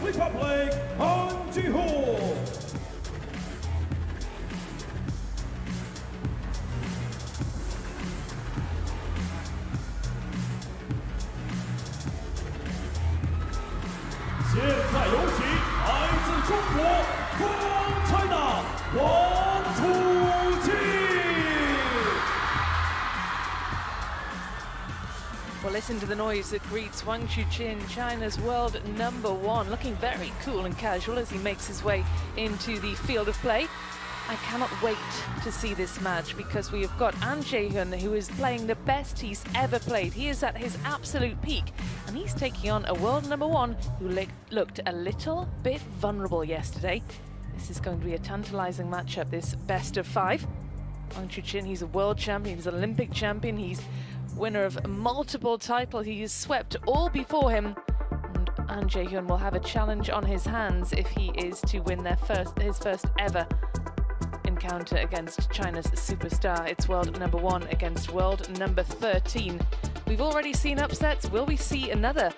Republic, Han Jaehyun. 现在有请来自中国 from China 王楚钦。Well, listen to the noise that greets Wang Chuqin, China's world #1, looking very cool and casual as he makes his way into the field of play. I cannot wait to see this match because we have got Jaehyun, who is playing the best he's ever played. He is at his absolute peak, and he's taking on a world #1 who looked a little bit vulnerable yesterday. This is going to be a tantalizing matchup, this best of 5. Wang Chuqin, he's a world champion, he's an Olympic champion, he's winner of multiple titles, he has swept all before him. And Jaehyun will have a challenge on his hands if he is to win his first ever encounter against China's superstar. It's world #1 against world #13. We've already seen upsets. Will we see another?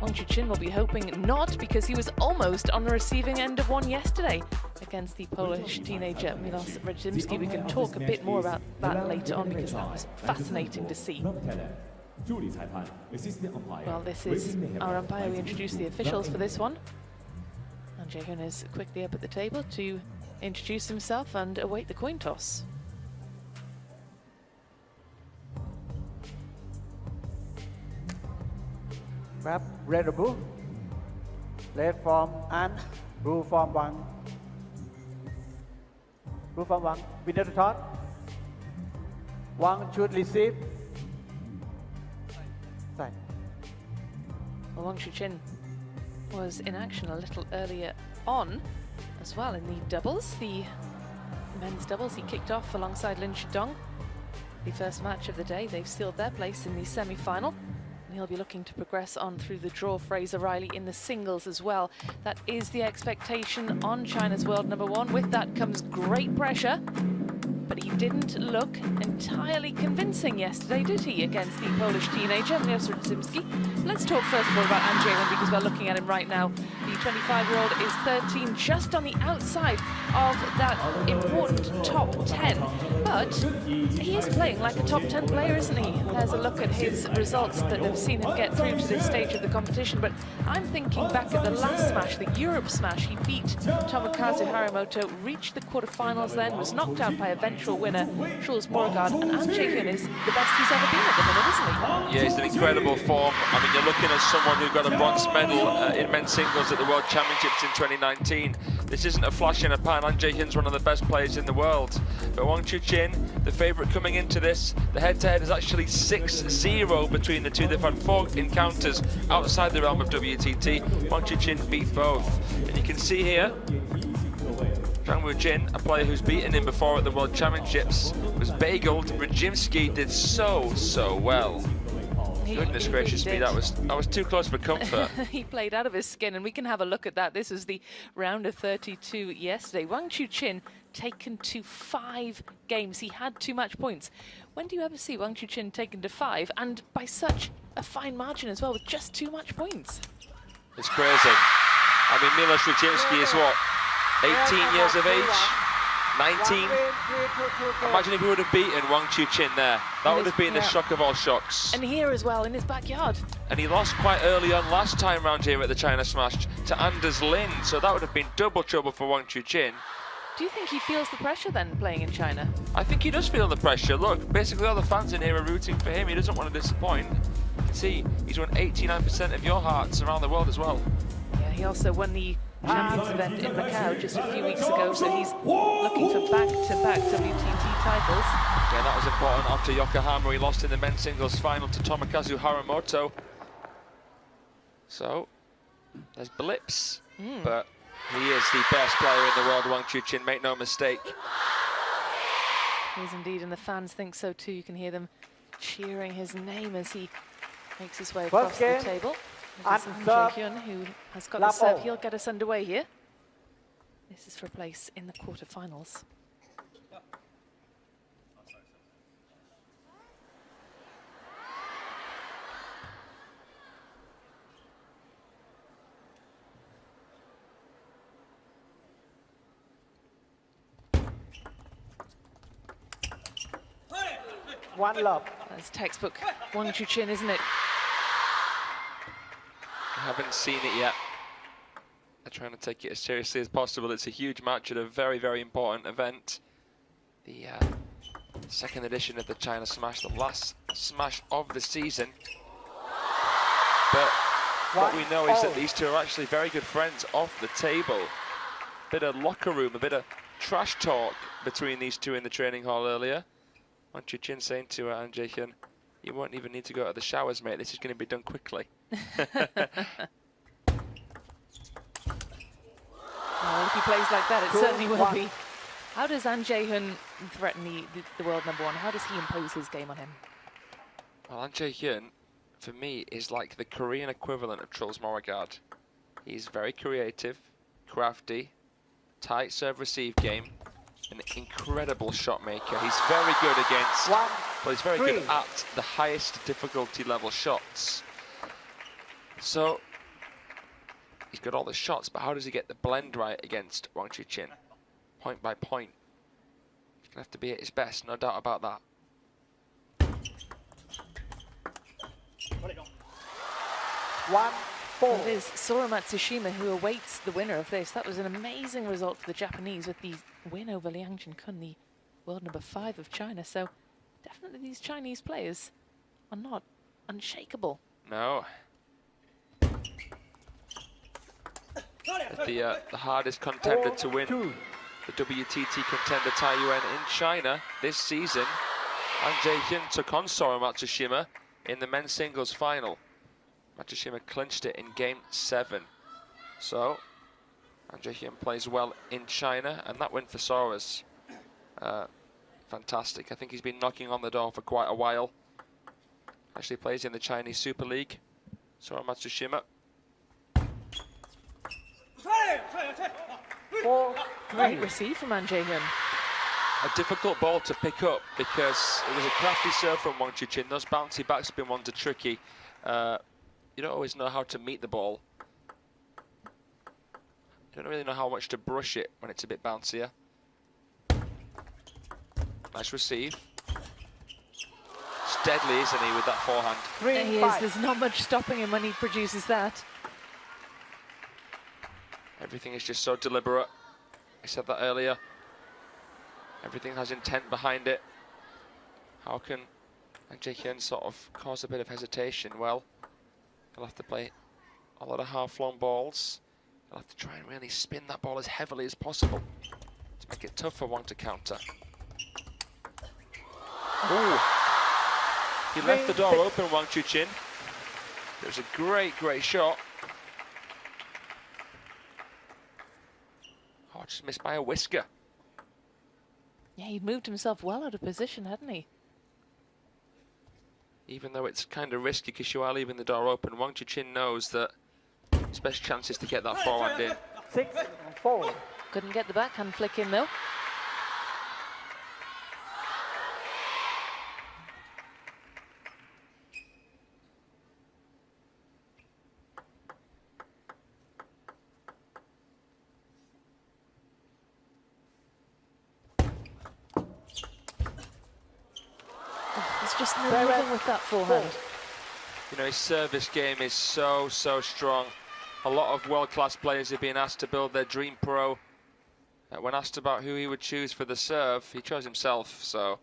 Wang Chuqin will be hoping not, because he was almost on the receiving end of one yesterday against the Polish teenager Milos Radzimski. We can talk a bit more about that later on because that was fascinating to see. Well, this is our umpire. We introduced the officials for this one. And Jaehyun is quickly up at the table to introduce himself and await the coin toss. Grab red or blue? Red from An, blue from Wang. Blue from Wang. Winner to toss. Wang should receive. Side. Well, Wang Chuqin was in action a little earlier on as well in the doubles, the men's doubles. He kicked off alongside Lin Shidong. The first match of the day, they've sealed their place in the semi-final. He'll be looking to progress on through the draw. Fraser Riley in the singles as well. That is the expectation on China's world #1. With that comes great pressure, but he didn't look entirely convincing yesterday, did he, against the Polish teenager Milos Radzimski? Let's talk first of all about Jaehyun, because we're looking at him right now. The 25-year-old is 13, just on the outside of that important top 10, but he is playing like a top 10 player, isn't he? There's a look at his results that have seen him get through to this stage of the competition, but I'm thinking back at the last smash, the Europe smash. He beat Tomokazu Harimoto, reached the quarterfinals then, was knocked out by eventual winner Jules Morgard, and Jaehyun is the best he's ever been at the minute, isn't he? Yeah, he's in incredible form. I mean, you're looking at someone who got a bronze medal in men's singles at the World Championships in 2019. This isn't a flash in a pan. Jaehyun's one of the best players in the world. But Wang Chuqin, the favourite coming into this, the head-to-head is actually 6-0 between the two. They've had 4 encounters outside the realm of WTT. Wang Chuqin beat both. And you can see here, Zhang Wujin, a player who's beaten him before at the World Championships, was bageled. Radzimski did so well. Goodness gracious me, that was too close for comfort. He played out of his skin, and we can have a look at that. This was the round of 32 yesterday. Wang Chuqin taken to 5 games. He had too much points. When do you ever see Wang Chuqin taken to 5, and by such a fine margin as well, with just too much points? It's crazy. I mean, Milos Radzimski is what, 18 years of age? 19? Imagine if he would have beaten Wang Chuqin there. That would have been the shock of all shocks. And here as well, in his backyard. And he lost quite early on last time round here at the China Smash to Anders Lin, so that would have been double trouble for Wang Chuqin. Do you think he feels the pressure then, playing in China? I think he does feel the pressure. Look, basically all the fans in here are rooting for him. He doesn't want to disappoint. You can see he's won 89% of your hearts around the world as well. Yeah, he also won the Champions event in Macau just a few weeks ago, so he's looking for back-to-back WTT titles. Yeah, that was important after Yokohama. He lost in the men's singles final to Tomokazu Harimoto. So, there's blips, but he is the best player in the world, Wang Chuqin, make no mistake. He is indeed, and the fans think so too. You can hear them cheering his name as he makes his way across the table. This is Jaehyun, who has got the serve. He'll get us underway here. This is for a place in the quarterfinals. 1 love. That's textbook Wang Chuqin, isn't it? I haven't seen it yet. I'm trying to take it as seriously as possible. It's a huge match at a very, very important event. The second edition of the China Smash, the last Smash of the season. But what we know is that these two are actually very good friends off the table. Bit of locker room, a bit of trash talk between these two in the training hall earlier. Wang Chuqin saying to Jaehyun, "You won't even need to go to the showers, mate. This is going to be done quickly." Well, if he plays like that, it certainly will be. How does Jaehyun threaten the world #1? How does he impose his game on him? Well, Jaehyun, for me, is like the Korean equivalent of Truls Morregard. He's very creative, crafty, tight serve-receive game, an incredible shot maker. He's very good against, well, he's very good at the highest difficulty level shots. So, he's got all the shots, but how does he get the blend right against Wang Chuqin? Point by point. He's gonna have to be at his best, no doubt about that. 1-4. It is Sora Matsushima who awaits the winner of this. That was an amazing result for the Japanese with the win over Liang Jinkun, the world #5 of China. So definitely these Chinese players are not unshakable. No. The hardest contender to win the WTT contender Taiyuan in China this season, Jaehyun took on Sora Matsushima in the men's singles final. Matsushima clinched it in game 7. So, Jaehyun plays well in China, and that win for Sora's fantastic. I think he's been knocking on the door for quite a while. Actually plays in the Chinese Super League. Sora Matsushima. 4-3. Great receive from Jaehyun. A difficult ball to pick up because it was a crafty serve from Wang Chuqin. Those bouncy backspin ones are tricky. You don't always know how to meet the ball. You don't really know how much to brush it when it's a bit bouncier. Nice receive. It's deadly, isn't he, with that forehand? There he is. There's not much stopping him when he produces that. Everything is just so deliberate. I said that earlier. Everything has intent behind it. How can Jaehyun sort of cause a bit of hesitation? Well, he'll have to play a lot of half-flown balls. He'll have to try and really spin that ball as heavily as possible to make it tough for Wang to counter. Ooh. He left the door open, Wang Chuqin. It was a great, great shot. Oh, just missed by a whisker. Yeah, he'd moved himself well out of position, hadn't he? Even though it's kind of risky because you are leaving the door open, Wang Chuqin knows that his best chance is to get that forehand in. 6-4. Couldn't get the backhand flick in though. Just no moving with that forehand. You know, his service game is so, so strong. A lot of world-class players have been asked to build their dream pro. When asked about who he would choose for the serve, he chose himself, so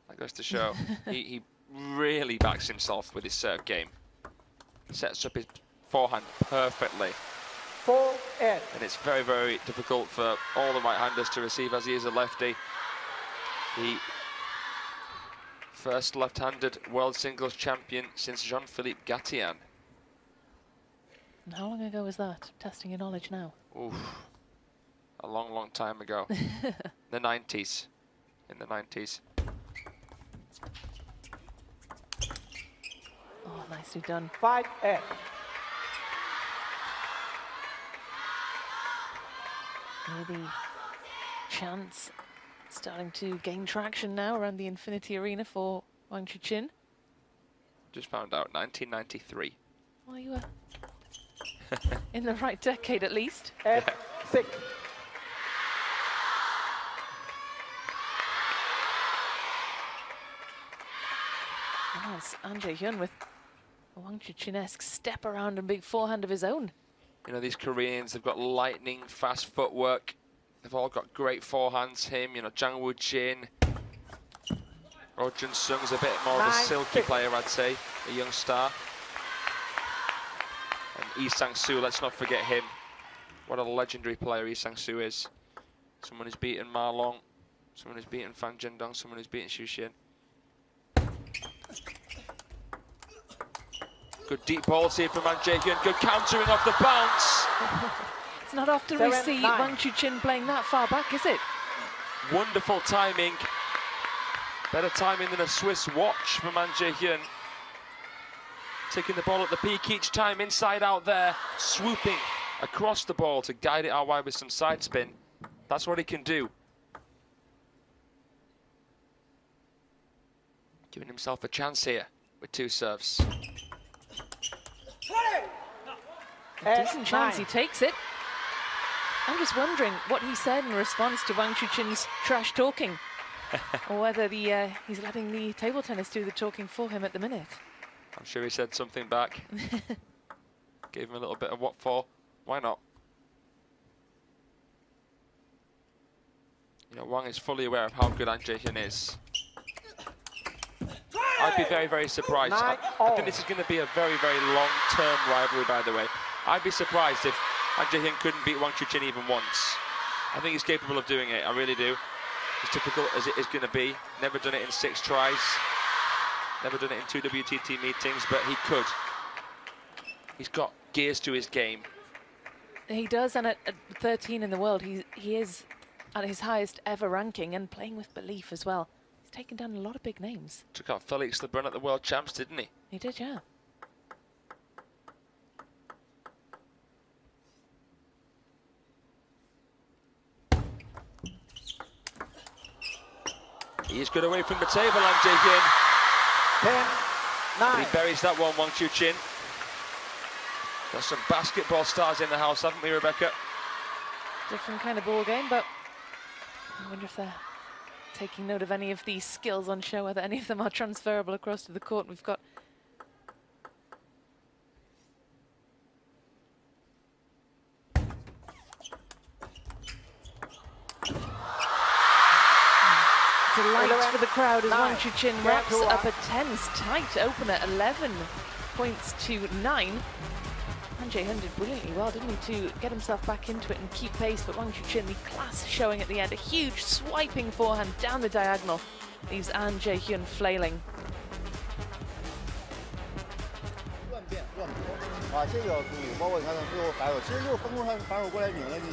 that goes to show. he really backs himself with his serve game. Sets up his forehand perfectly. 4-8. And it's very, very difficult for all the right-handers to receive, as he is a lefty. He first left-handed world singles champion since Jean-Philippe Gatien. And how long ago was that? Testing your knowledge now. Oof, a long, long time ago. The 90s. In the 90s. Oh, nicely done. 5-8. Maybe chance starting to gain traction now around the Infinity Arena for Wang Chuqin. Just found out, 1993. Well, you were in the right decade at least. 8-6. Jaehyun with a Wang Chuqin-esque step around and big forehand of his own. You know, these Koreans, they've got lightning fast footwork. They've all got great forehands. Him, you know, Jang Woo-jin. Oh Jun-sung's a bit more of a silky player, I'd say, a young star. And Lee Sang-soo, let's not forget him. What a legendary player Lee Sang-soo is. Someone who's beaten Ma Long, someone who's beaten Fan Jiandong, someone who's beaten Chuqin. Good deep ball here from Jaehyun. Good countering off the bounce. It's not often we see Wang Chuqin playing that far back, is it? Wonderful timing. Better timing than a Swiss watch from Jaehyun. Taking the ball at the peak each time, inside out there, swooping across the ball to guide it out wide with some side spin. That's what he can do. Giving himself a chance here with 2 serves. A decent chance, he takes it. I'm just wondering what he said in response to Wang Chuqin's trash talking. Or whether he's letting the table tennis do the talking for him at the minute. I'm sure he said something back. Gave him a little bit of what for. Why not? You know, Wang is fully aware of how good Jaehyun is. I'd be very, very surprised. I think this is going to be a very, very long-term rivalry, by the way. I'd be surprised if Jaehyun couldn't beat Wang Chuqin even once. I think he's capable of doing it, I really do. As difficult as it is going to be. Never done it in 6 tries. Never done it in 2 WTT meetings, but he could. He's got gears to his game. He does, and at 13 in the world, he is at his highest ever ranking and playing with belief as well. He's taken down a lot of big names. Took out Felix Lebrun at the World Champs, didn't he? He did, yeah. He's good away from the table, Jaehyun. 10, 9. But he buries that one, Wang Chuqin. Got some basketball stars in the house, haven't we, Rebecca? Different kind of ball game, but I wonder if they're taking note of any of these skills on show, whether any of them are transferable across to the court. We've got delight for the crowd as Wang Chuqin wraps up a tense, tight opener, 11 points to 9. Jaehyun did brilliantly well, didn't he, to get himself back into it and keep pace, but Wang Chuqin, the class showing at the end, a huge swiping forehand down the diagonal, leaves Jaehyun flailing. 啊，这个要注意，包括你看他最后反手，其实就是风头上反手过来拧了这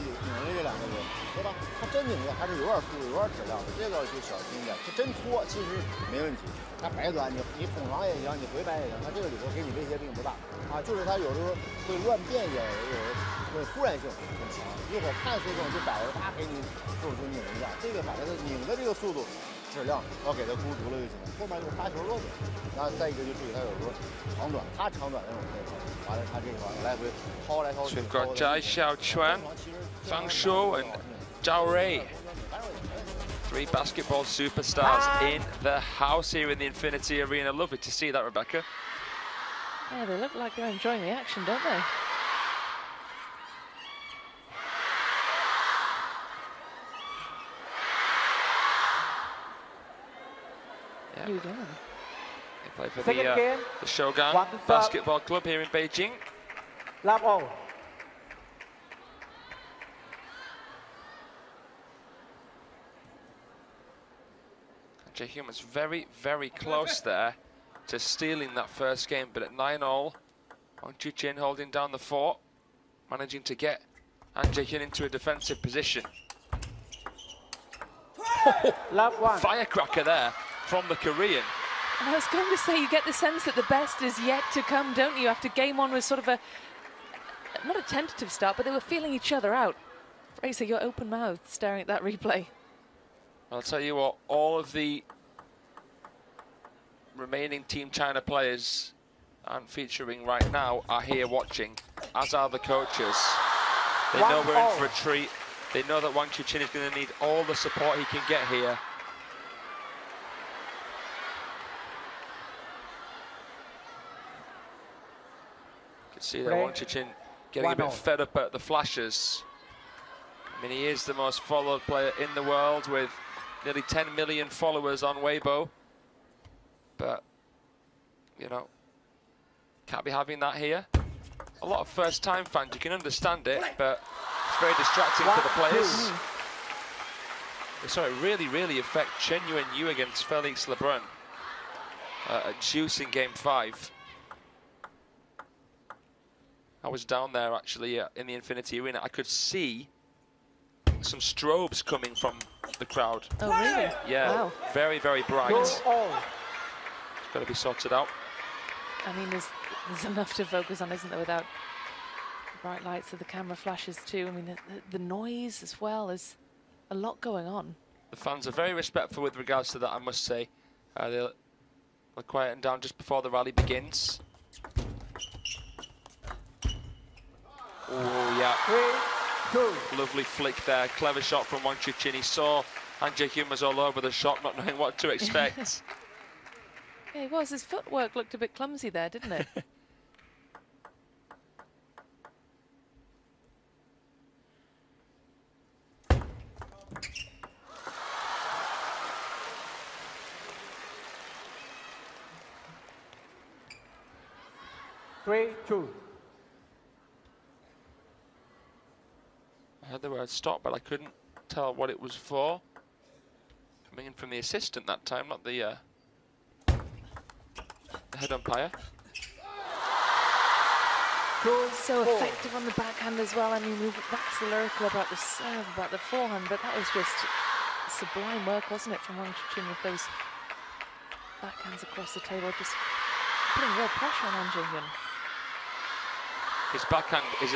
两个人，对吧？他真拧的还是有点速度，有点质量的，这个就小心一点。他真搓其实没问题，他摆短你捅长也行，你回摆也行，他这个里头给你威胁并不大啊，就是他有时候会乱变一点，有突然性很强，一会儿看随手就摆着，啪给你手就拧一下，这个反正他拧的这个速度。 质量要给他估足了就行了，后面就发球落点。然后再一个就注意他有时候长短，他长短那种配合，完了他这个来回掏来掏去。 So we've got Jaehyun, Fang Shuo and Zhao Rui. 3 basketball superstars in the house here in the Infinity Arena. Lovely to see that, Rebecca. Yeah, they look like they're enjoying the action, don't they? Yeah. What are you doing? They play for the Shogun Basketball Club here in Beijing. Love all. Jaehyun was very, very close there to stealing that first game, but at 9-all, Wang Chuqin holding down the fort, managing to get Jaehyun into a defensive position. Love one. Firecracker there from the Korean. And I was going to say, you get the sense that the best is yet to come, don't you? After game 1 was sort of not a tentative start, but they were feeling each other out. Fraser, you're open-mouthed staring at that replay. I'll tell you what, all of the remaining Team China players aren't featuring right now are here watching, as are the coaches. They know we're in for a treat. They know that Wang Chuqin is going to need all the support he can get here. See that Wang Chuqin getting a bit 1-0. fed up at the flashes. I mean, he is the most followed player in the world with nearly 10 million followers on Weibo. But, you know, can't be having that here. A lot of first-time fans, you can understand it, but it's very distracting for the players. So it really affect Chen Yuan against Felix Lebrun at Juice in Game 5. I was down there actually in the Infinity Arena. I could see some strobes coming from the crowd. Oh, really? Yeah, wow. very bright. It's got to be sorted out. I mean, there's enough to focus on, isn't there, without bright lights of the camera flashes too. I mean, the noise as well. There's a lot going on. The fans are very respectful with regards to that, I must say. They'll quieten down just before the rally begins. Oh, yeah. 3-2. Lovely flick there. Clever shot from Wang Chuqin. He saw Jaehyun was all over the shot, not knowing what to expect. Yeah, he was. His footwork looked a bit clumsy there, didn't it? I heard the word stop, but I couldn't tell what it was for. Coming in from the assistant that time, not the head umpire. So effective on the backhand as well. I mean, we waxed the lyrical about the serve, about the forehand, but that was just sublime work, wasn't it, from Wang Chuqin with those backhands across the table, just putting real pressure on Jaehyun. His backhand is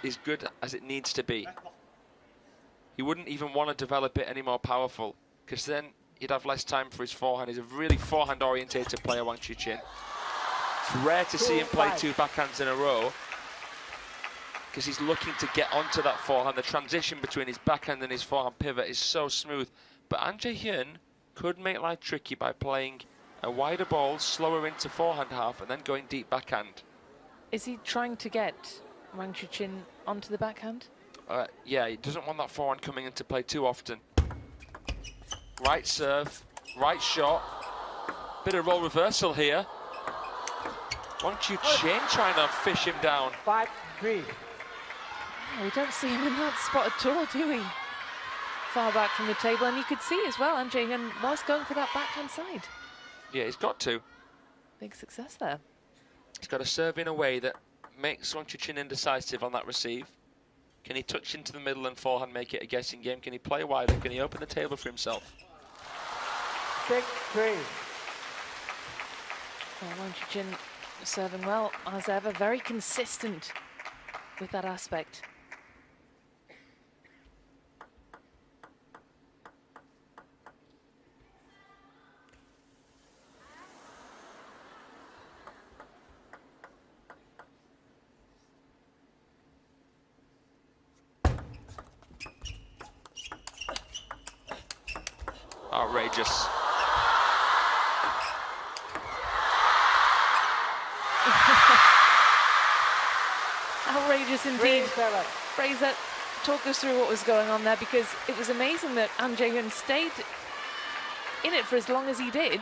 as good as it needs to be. He wouldn't even want to develop it any more powerful, because then he'd have less time for his forehand. He's a really forehand-orientated player, Wang Chuqin. It's rare to see him play 2 backhands in a row, because he's looking to get onto that forehand. The transition between his backhand and his forehand pivot is so smooth. But Jaehyun could make life tricky by playing a wider ball, slower into forehand half, and then going deep backhand. Is he trying to get Wang Chuqin onto the backhand? Yeah, he doesn't want that forehand coming into play too often. Right serve, right shot. Bit of role reversal here. Wang Chuqin trying to fish him down. 5-3. We don't see him in that spot at all, do we? Far back from the table, and you could see as well, Jaehyun was going for that backhand side. Yeah, he's got to. Big success there. He's got to serve in a way that makes Wang Chuqin indecisive on that receive. Can he touch into the middle and forehand make it a guessing game? Can he play wider? Can he open the table for himself? 6-3. Well, Wang Chuqin serving well as ever, very consistent with that aspect. Outrageous. Outrageous indeed. 3-7. Fraser, talk us through what was going on there, because it was amazing that Jaehyun stayed in it for as long as he did.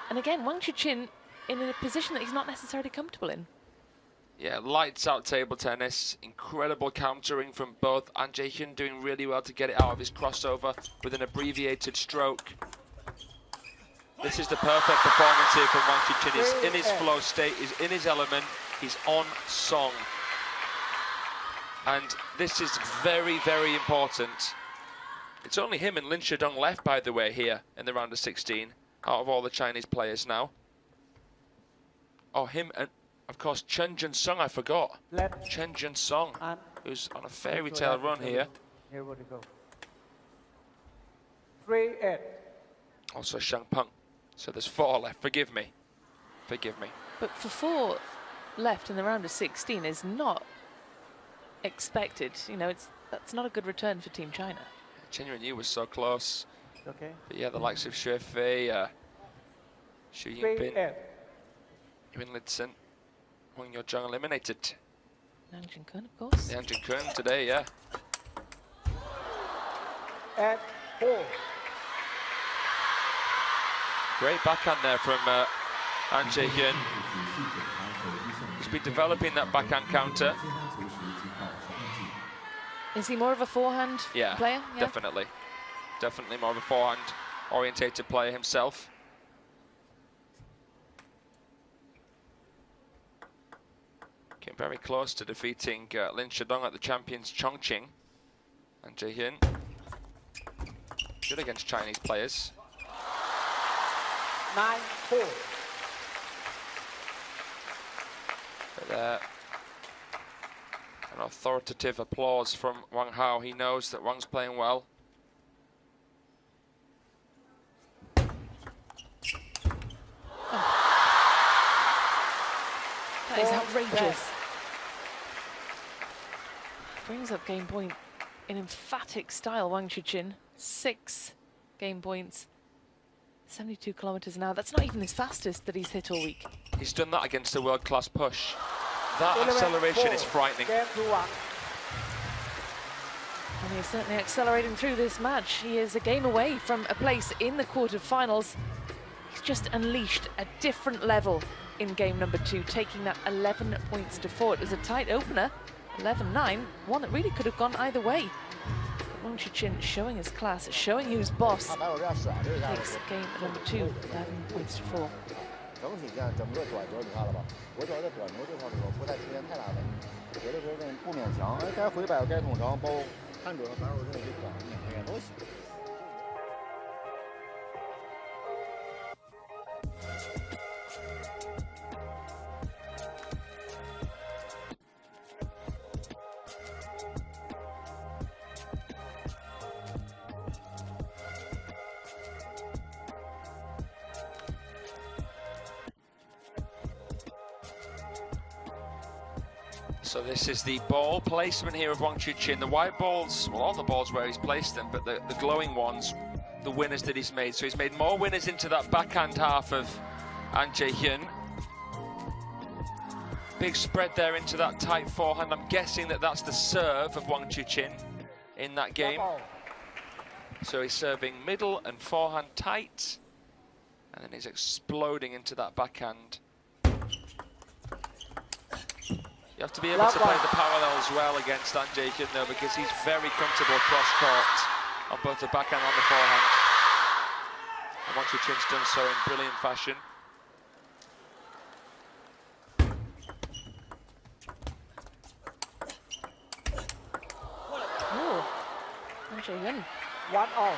And again, Wang Chuqin in a position that he's not necessarily comfortable in. Yeah, lights out table tennis. Incredible countering from both. Jaehyun doing really well to get it out of his crossover with an abbreviated stroke. This is the perfect performance here from Wang Chuqin. He's in his flow state, he's in his element, he's on song. And this is very important. It's only him and Lin Shidong left, by the way, here in the round of 16, out of all the Chinese players now. Oh, him and, of course, Chen Jun-sung, I forgot. Chen Jun-sung, who's on a fairy tale run here. Here we go. 3-8. Also Shang Peng. So there's 4 left. Forgive me. But for 4 left in the round of 16 is not expected. You know, that's not a good return for Team China. Chen Yuan was so close. Okay. But yeah, the likes of Xue Fei, Xu Yingping. 3-8. Lidson, Wang Yojung eliminated. Yang Chuqin, of course. Yang Chuqin today, yeah. 8-4. Great backhand there from Jaehyun. He's been developing that backhand counter. Is he more of a forehand player? Yeah, definitely. Definitely more of a forehand orientated player himself. Came very close to defeating Lin Shidong at the champions Chongqing. And Jaehyun, good against Chinese players. 9-4. But an authoritative applause from Wang Hao. He knows that Wang's playing well. That is outrageous. Brings up game point in emphatic style, Wang Chuqin. 6 game points. 72 kilometers an hour. That's not even his fastest that he's hit all week. He's done that against a world-class push. That acceleration is frightening. Game to 1. And he's certainly accelerating through this match. He is a game away from a place in the quarterfinals. He's just unleashed a different level in game number 2, taking that 11 points to 4. It was a tight opener, 11-9, one that really could have gone either way. But Wang Chuqin showing his class, showing who's boss. Takes game number 2, 11 points to 4. 整体这样整个短球你看了吧？我觉得短球这块儿不太出现太大问题，有的时候不勉强，该回摆该捅长，包括看准了反手这种短也都行。 So this is the ball placement here of Wang Chuqin. The white balls, well, all the balls where he's placed them, but the glowing ones, the winners that he's made. So he's made more winners into that backhand half of Jaehyun. Big spread there into that tight forehand. I'm guessing that that's the serve of Wang Chuqin in that game. So he's serving middle and forehand tight, and then he's exploding into that backhand. You have to be able to play the parallels well against Jaehyun though, because he's very comfortable cross-court on both the backhand and the forehand. And Wang Chuqin's done so in brilliant fashion. Oh, Jaehyun 1-0.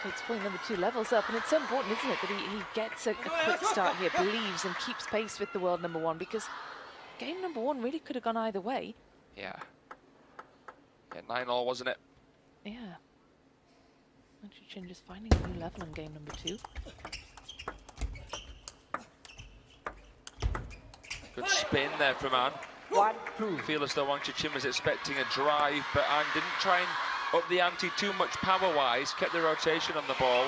takes point number 2, levels up, and it's so important, isn't it, that he gets a quick start here, believes and keeps pace with the world number 1, because game number 1 really could have gone either way. Yeah. Yeah, 9-all, wasn't it? Yeah. Wang Chuqin just finding a new level in game number 2. Good spin there from An. 1-2. Feel as though Wang Chuqin was expecting a drive, but An didn't try and up the ante too much power-wise, kept the rotation on the ball.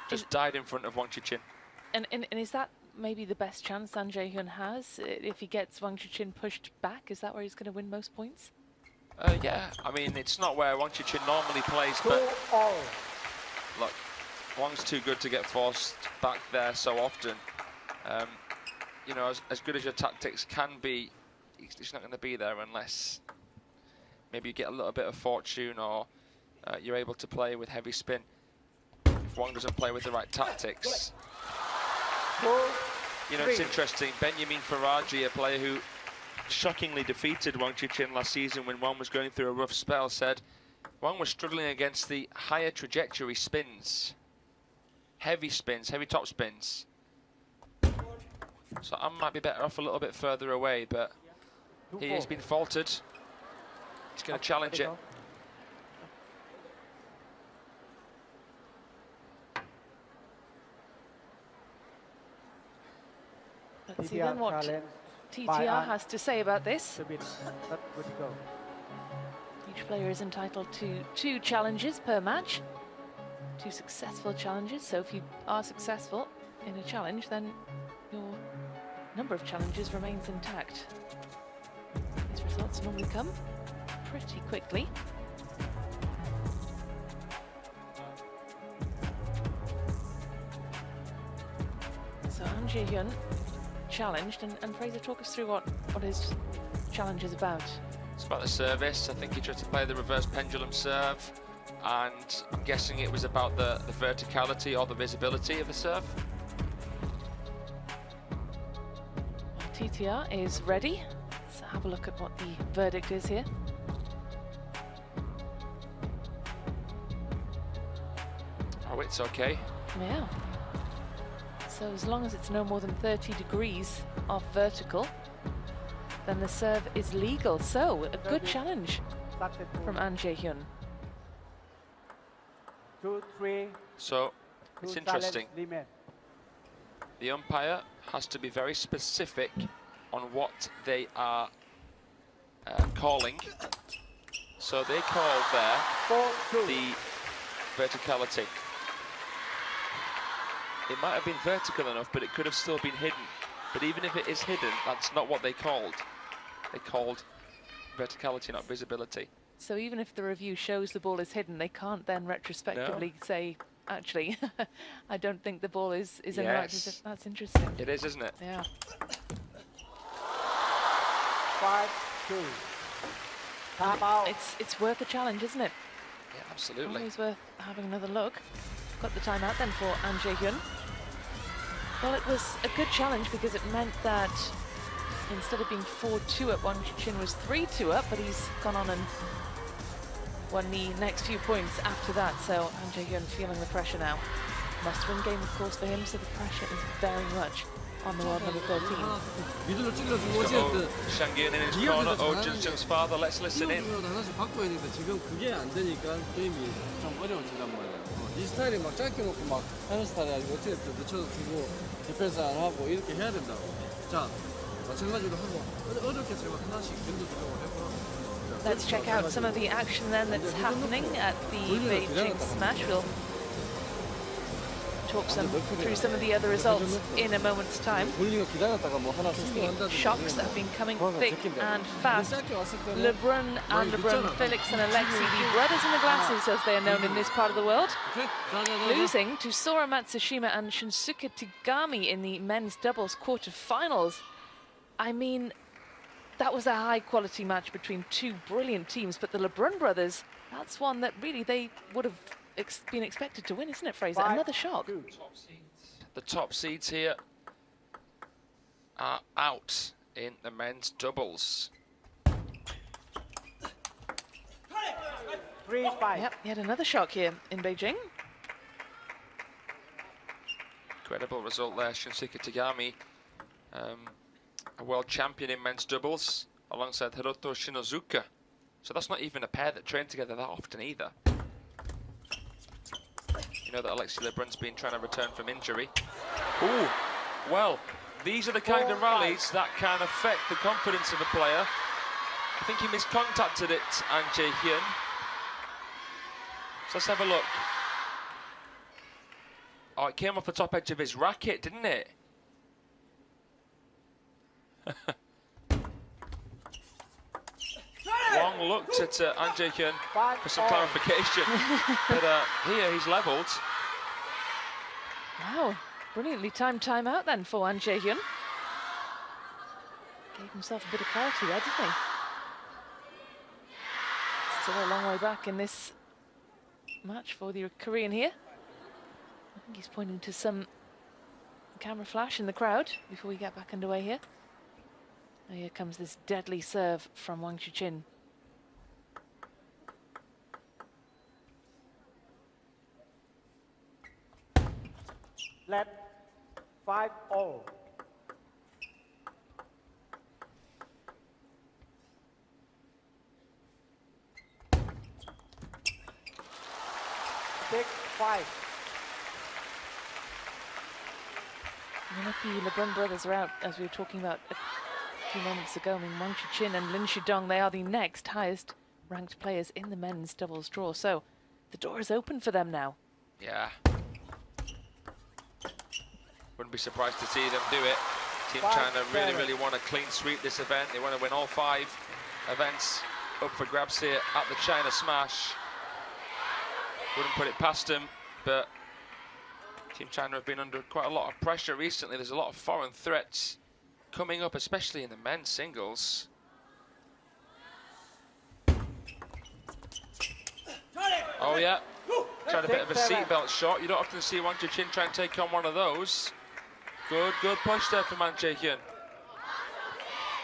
Just died in front of Wang Chuqin. And is that maybe the best chance Jaehyun has? If he gets Wang Chuqin pushed back, is that where he's going to win most points? Yeah, I mean, it's not where Wang Chuqin normally plays, but look, Wang's too good to get forced back there so often. You know, as good as your tactics can be, he's not going to be there unless maybe you get a little bit of fortune or you're able to play with heavy spin. If Wang doesn't play with the right tactics. You know, it's interesting, Benjamin Faraji, a player who shockingly defeated Wang Chuqin last season when Wang was going through a rough spell, said Wang was struggling against the higher trajectory spins. Heavy spins, heavy top spins. So I might be better off a little bit further away, but he has been faltered. He's going to challenge it. Let's see then what TTR has to say about this. Each player is entitled to 2 challenges per match. 2 successful challenges, so if you are successful, in a challenge, then your number of challenges remains intact. These results normally come pretty quickly. So Jaehyun challenged, and Fraser, talk us through what his challenge is about. It's about the service. I think he tried to play the reverse pendulum serve, and I'm guessing it was about the verticality or the visibility of the serve. TTR is ready. Let's have a look at what the verdict is here. Oh, it's okay. Yeah. So as long as it's no more than 30 degrees off vertical, then the serve is legal. So a good challenge from Jaehyun. 2-3. So it's interesting. The umpire has to be very specific on what they are calling. So they called there the verticality. It might have been vertical enough, but it could have still been hidden. But even if it is hidden, that's not what they called. They called verticality, not visibility. So even if the review shows the ball is hidden, they can't then retrospectively say, actually, I don't think the ball is in the right position. That's interesting. It is, isn't it? Yeah. 5-2. Time out. It's worth a challenge, isn't it? Yeah, absolutely. Always worth having another look. Got the timeout then for Jaehyun. Well, it was a good challenge because it meant that instead of being 4-2 up, Wang Chuqin was 3-2 up, but he's gone on and won the next few points after that. So Jaehyun feeling the pressure now. Must-win game, of course, for him, so the pressure is very much on the world number 13. 미들로 찔러주고 어쨌든 Shangyun in his corner, Jun's father, let's listen in. 하나씩 바꿔야 되는데 지금 그게 안 되니까 게임이 좀 어려워진단 말이야. 이 스타일이 막 짧게 놓고 막 하는 스타일이 아니고 어쨌든 늦춰서 주고 디펜스 안 하고 이렇게 해야 된다고. 자, 마찬가지로 하고 어렵게 제가 하나씩 견뎌주려고 해보라고. Let's check out some of the action then that's happening at the Beijing Smash. We'll talk through some of the other results in a moment's time. The shocks that have been coming thick and fast. LeBron and LeBron, Felix and Alexei, the brothers in the glasses as they are known in this part of the world, losing to Sora Matsushima and Shunsuke Tigami in the men's doubles quarter-finals. I mean, that was a high-quality match between two brilliant teams, but the LeBron brothers, that's one that really they would have been expected to win, isn't it, Fraser? Another shock. The top seeds here are out in the men's doubles. 3-5. Yep, yet another shock here in Beijing. Incredible result there, Shunsuke Tigami, a world champion in men's doubles, alongside Hiroto Shinozuka. So that's not even a pair that train together that often either. You know that Alexei Lebrun's been trying to return from injury. Ooh, well, these are the kind of rallies that can affect the confidence of a player. I think he miscontacted it, and Jaehyun. So let's have a look. Oh, it came off the top edge of his racket, didn't it? Wang looked at Jaehyun for some clarification, but here he's levelled. Wow, brilliantly timed timeout then for Wang Jaehyun. Gave himself a bit of clarity there, didn't he? Still a long way back in this match for the Korean here. I think he's pointing to some camera flash in the crowd before we get back underway here. Oh, here comes this deadly serve from Wang Chuqin. Left 5-0. I mean, if the LeBron brothers are out, as we were talking about a few moments ago, I mean, Wang Chuqin and Lin Shidong, they are the next highest ranked players in the men's doubles draw. So the door is open for them now. Yeah. Wouldn't be surprised to see them do it. Team China really want to clean sweep this event. They want to win all 5 events up for grabs here at the China Smash. Wouldn't put it past them, but Team China have been under quite a lot of pressure recently. There's a lot of foreign threats coming up, especially in the men's singles. Oh yeah, tried a bit of a seatbelt shot. You don't often see Wang Chuqin try and take on one of those. Good push there from Jaehyun.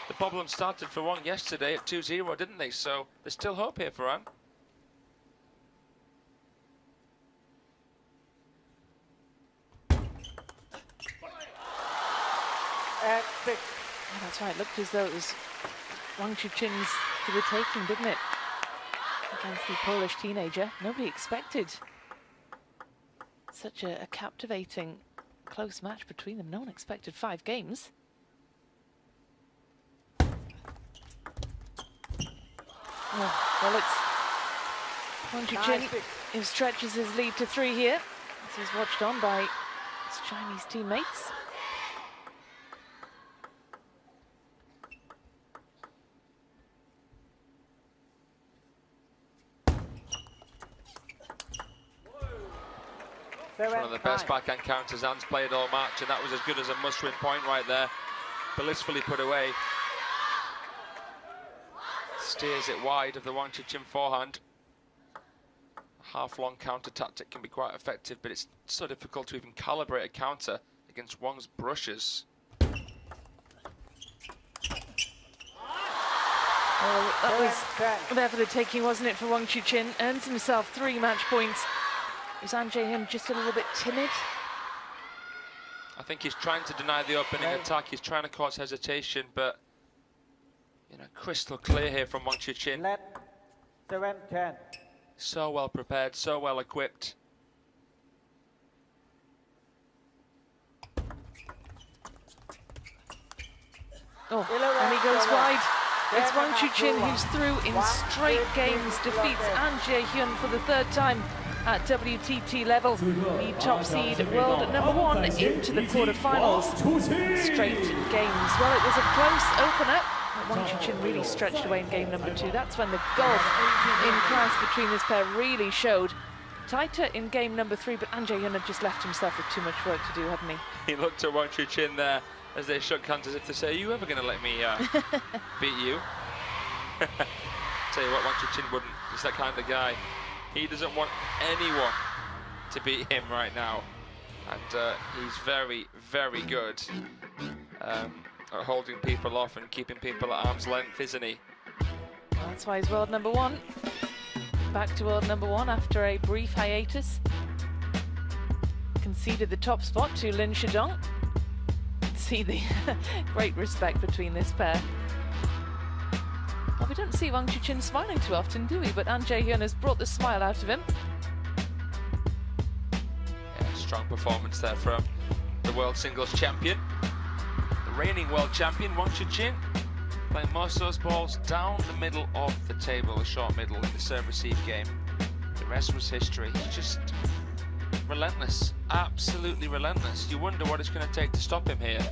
The problem started for Wang yesterday at 2-0, didn't they? So there's still hope here for Wang. That's right, looked as though it was Wang Chuqin's for the taking, didn't it? Against the Polish teenager. Nobody expected such a captivating, close match between them. No one expected 5 games. Well, it's Wang Chuqin who stretches his lead to 3 here, as he's watched on by his Chinese teammates. One of the best backhand counters An's played all match, and that was as good as a must-win point right there. Blissfully put away. Steers it wide of the Wang Chuqin forehand. A half-long counter tactic can be quite effective, but it's so difficult to even calibrate a counter against Wang's brushes. Well, that was there for the taking, wasn't it, for Wang Chuqin? Earns himself 3 match points. Is Jaehyun just a little bit timid? I think he's trying to deny the opening attack. He's trying to cause hesitation, but you know, crystal clear here from Wang Chuqin. 7-10. So well prepared, so well equipped. Oh, and he goes wide. It's Wang Chuqin who's through in straight games, defeats Jaehyun for the 3rd time at WTT level. The top seed, world #1, into the quarterfinals. Straight games. Well, it was a close opener. Wang Chuqin really stretched away in game #2. That's when the gulf in class between this pair really showed. Tighter in game #3, but Jaehyun had just left himself with too much work to do, hadn't he? He looked at Wang Chuqin there as they shook hands as if to say, are you ever going to let me beat you? Tell you what, Wang Chuqin wouldn't. He's that kind of guy. He doesn't want anyone to beat him right now. And he's very good at holding people off and keeping people at arm's length, isn't he? Well, that's why he's world #1. Back to world #1 after a brief hiatus. Conceded the top spot to Lin Shidong. See the great respect between this pair. Well, we don't see Wang Chuqin smiling too often, do we? But Jaehyun has brought the smile out of him. Yeah, strong performance there from the world singles champion. The reigning world champion, Wang Chuqin, playing most of those balls down the middle of the table, the short middle in the serve-receive game. The rest was history. He's just relentless, absolutely relentless. You wonder what it's going to take to stop him here.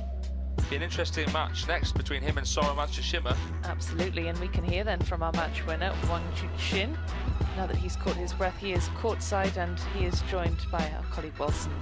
Be an interesting match next between him and Sora Matsushima. Absolutely, and we can hear then from our match winner, Wang Chuqin. Now that he's caught his breath, he is courtside and he is joined by our colleague Wilson.